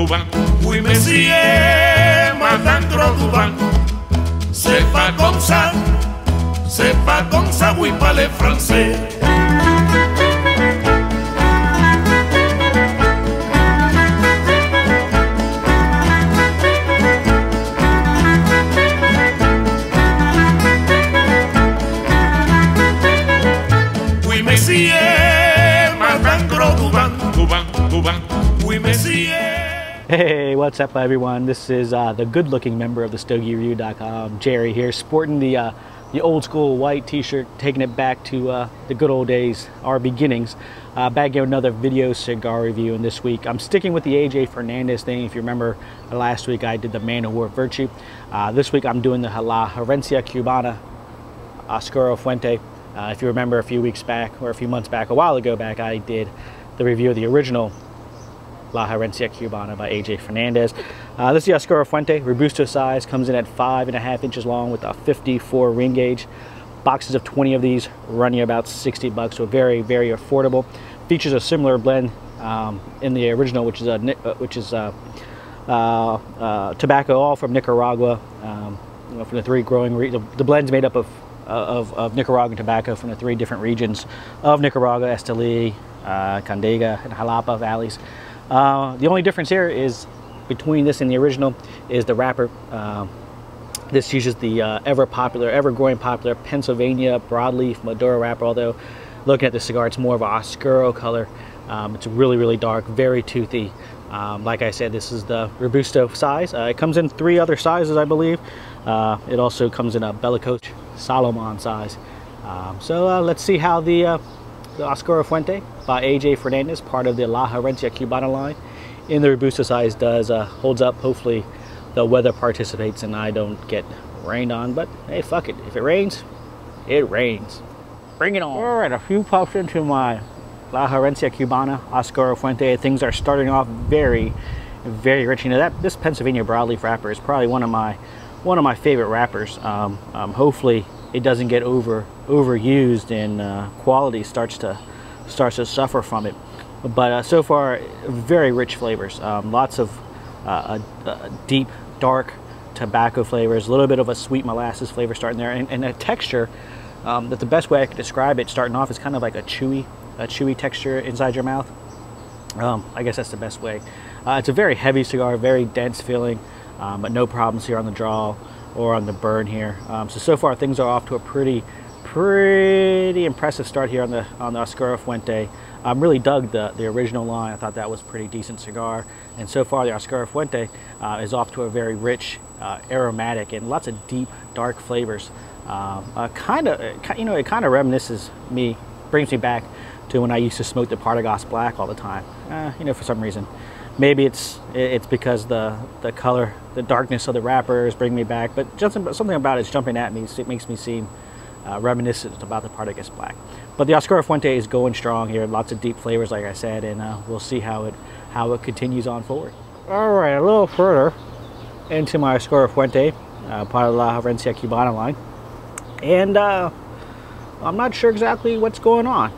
Cuban. Oui, monsieur, malandro Cuban. C'est pas comme ça, oui, parler français. Oui, monsieur, malandro Cuban, Cuban, Cuban. Oui, monsieur. Hey, what's up everyone? This is the good-looking member of the StogieReview.com, Jerry here, sporting the old school white t-shirt, taking it back to the good old days, our beginnings. Back in another video cigar review, and this week I'm sticking with the AJ Fernandez thing. If you remember, last week I did the Man of War Virtue. This week I'm doing the Herencia Cubana Oscuro Fuerte. If you remember a few weeks back, or a few months back, a while ago back, I did the review of the original La Herencia Cubana by AJ Fernandez. This is the Oscuro Fuerte, Robusto size, comes in at 5.5 inches long with a 54 ring gauge. Boxes of 20 of these run you about 60 bucks, so very, very affordable. Features a similar blend in the original, which is tobacco, all from Nicaragua. From the three growing the blend's made up of Nicaraguan tobacco from the three different regions of Nicaragua: Esteli, Condega, and Jalapa valleys. The only difference here is between this and the original is the wrapper. This uses the ever-growing popular Pennsylvania broadleaf Maduro wrapper, although looking at the cigar, it's more of an Oscuro color. It's really, really dark, very toothy. Like I said, this is the Robusto size. It comes in 3 other sizes, I believe. It also comes in a Bellicoach Salomon size. So let's see how the Oscuro Fuerte by AJ Fernandez, part of the La Herencia Cubana line, in the Robusto size holds up. Hopefully the weather participates and I don't get rained on, but hey, fuck it. If it rains, it rains. Bring it on. All right, a few puffs into my La Herencia Cubana Oscuro Fuerte. Things are starting off very, very rich. You know, this Pennsylvania broadleaf wrapper is probably one of my favorite wrappers. Hopefully it doesn't get overused and quality starts to suffer from it. But so far, very rich flavors. Lots of deep, dark tobacco flavors. A little bit of a sweet molasses flavor starting there, and a texture that the best way I could describe it starting off is kind of like a chewy texture inside your mouth. I guess that's the best way. It's a very heavy cigar, very dense feeling, but no problems here on the draw or on the burn here. So far things are off to a pretty impressive start here on the Oscuro Fuente. Really dug the original line. I thought that was a pretty decent cigar, and so far the Oscuro Fuente is off to a very rich, aromatic, and lots of deep, dark flavors. It kind of reminisces brings me back to when I used to smoke the Partagas Black all the time. You know, for some reason. Maybe it's because the color, the darkness of the wrapper is bringing me back, but just something about it's jumping at me. So it makes me seem reminiscent about the Partagas Black. But the Oscuro Fuente is going strong here. Lots of deep flavors, like I said, and we'll see how it continues on forward. All right, a little further into my Oscuro Fuente, part of the La Herencia Cubana line, and I'm not sure exactly what's going on.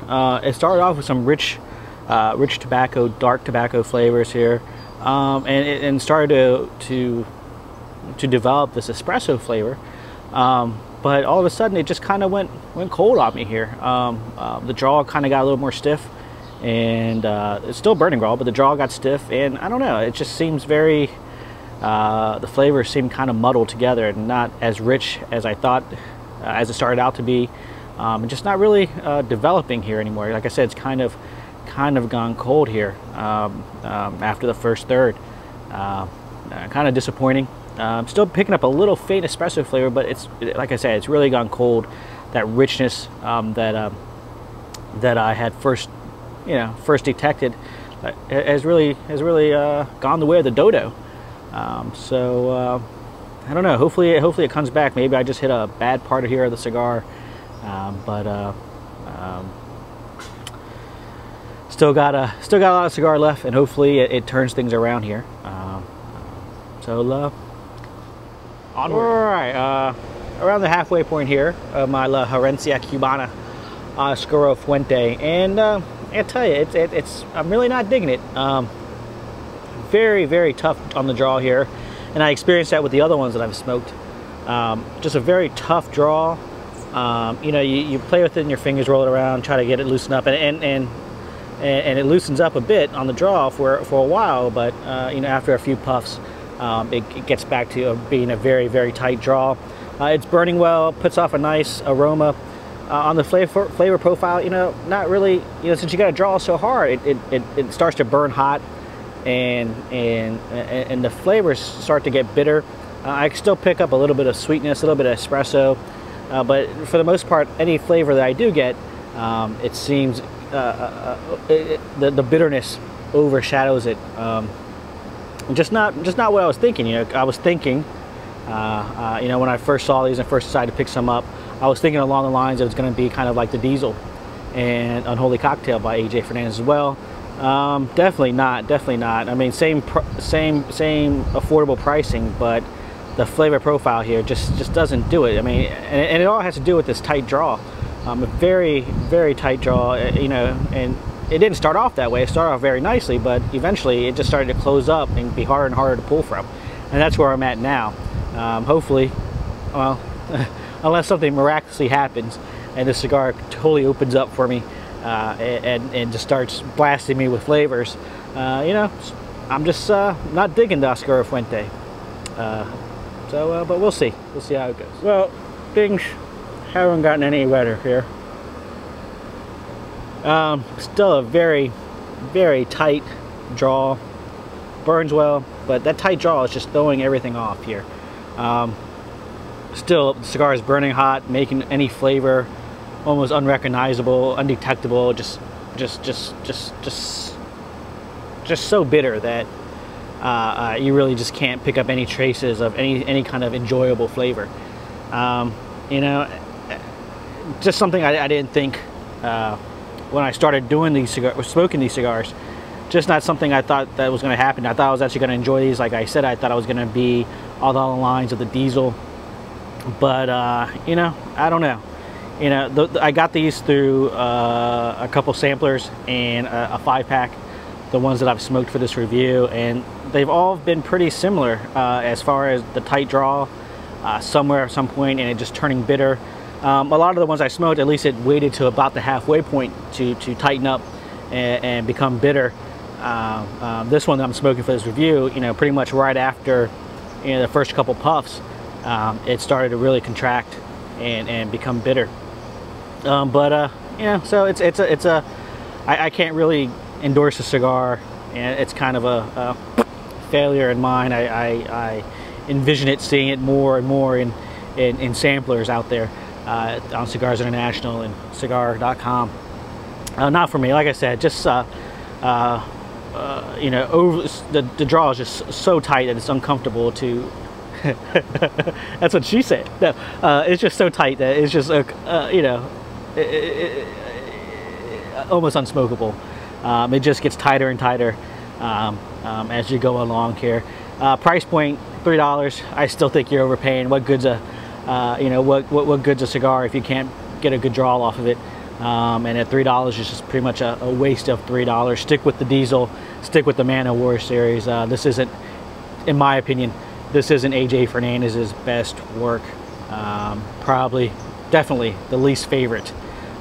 It started off with some rich tobacco, dark tobacco flavors here, and started to develop this espresso flavor. But all of a sudden, it just kind of went cold on me here. The jaw kind of got a little more stiff, and it's still burning raw, but the jaw got stiff, and I don't know. It just seems very. The flavors seem kind of muddled together and not as rich as I thought, as it started out to be. And just not really developing here anymore. Like I said, it's kind of gone cold here after the first third. Kind of disappointing. I'm still picking up a little faint espresso flavor, but it's, like I said, it's really gone cold. That richness that I had first detected has really gone the way of the dodo. So I don't know. Hopefully it comes back. Maybe I just hit a bad part of here of the cigar, still got a lot of cigar left, and hopefully it turns things around here. Onward. All right, around the halfway point here of my La Herencia Cubana Oscuro Fuente, and I tell you, I'm really not digging it. very, very tough on the draw here, and I experienced that with the other ones that I've smoked. Just a very tough draw. You know, you play with it in your fingers, roll it around, try to get it loosened up, and it loosens up a bit on the draw for a while, but you know, after a few puffs, it gets back to being a very, very tight draw. It's burning well, puts off a nice aroma. On the flavor profile, you know, not really, you know, since you got to draw so hard, it starts to burn hot, and the flavors start to get bitter. I can still pick up a little bit of sweetness, a little bit of espresso, but for the most part, any flavor that I do get, it seems the bitterness overshadows it. Just not what I was thinking. You know, I was thinking, you know, when I first saw these and first decided to pick some up, I was thinking along the lines that it's going to be kind of like the Diesel and Unholy Cocktail by AJ Fernandez as well. Definitely not. I mean, same affordable pricing, but the flavor profile here just doesn't do it. I mean, and it all has to do with this tight draw. A very, very tight draw, you know, and it didn't start off that way. It started off very nicely, but eventually it just started to close up and be harder and harder to pull from. And that's where I'm at now. Hopefully, well, unless something miraculously happens and the cigar totally opens up for me and just starts blasting me with flavors, you know, I'm just not digging the Oscuro Fuerte. But we'll see. We'll see how it goes. Well, things haven't gotten any better here. Still a very, very tight draw. Burns well, but that tight draw is just throwing everything off here. Still, the cigar is burning hot, making any flavor almost unrecognizable, undetectable. Just so bitter that you really just can't pick up any traces of any kind of enjoyable flavor. You know, just something I didn't think when I started doing these smoking these cigars. Just not something I thought that was going to happen. I thought I was actually going to enjoy these. Like I said, I thought I was going to be all the lines of the Diesel, but you know, I don't know. You know, I got these through a couple samplers and a 5-pack, the ones that I've smoked for this review, and they've all been pretty similar as far as the tight draw, somewhere at some point, and it just turning bitter. A lot of the ones I smoked, at least it waited to about the halfway point to tighten up and become bitter. This one that I'm smoking for this review, you know, pretty much right after, you know, the first couple puffs, it started to really contract and become bitter. You know, so I can't really endorse a cigar, and it's kind of a failure in mine. I envision it, seeing it more and more in samplers out there on Cigars International and cigar.com. Not for me. Like I said, just you know, the draw is just so tight that it's uncomfortable to that's what she said. No, it's just so tight that it's just you know, almost unsmokable. It just gets tighter and tighter as you go along here. Price point $3. I still think you're overpaying. What good's a you know, what good's a cigar if you can't get a good draw off of it? And at $3 is just pretty much a waste of $3. Stick with the Diesel, stick with the Man of War series. This isn't, in my opinion, this isn't AJ Fernandez's best work. Probably, definitely the least favorite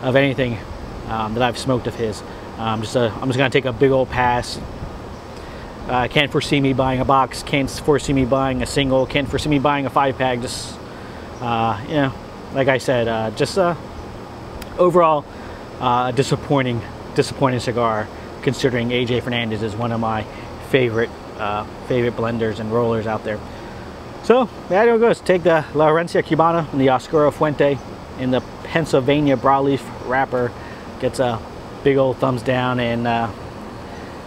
of anything that I've smoked of his. I'm just gonna take a big old pass. Can't foresee me buying a box, can't foresee me buying a single, can't foresee me buying a 5-pack. Just you know, like I said, just overall disappointing cigar, considering AJ Fernandez is one of my favorite blenders and rollers out there. So there it goes. Take the La Herencia Cubana and the Oscuro Fuente in the Pennsylvania broadleaf wrapper. Gets a big old thumbs down, and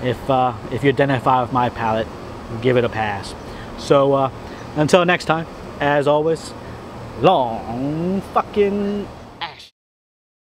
if you identify with my palate, give it a pass. So until next time, as always, long fucking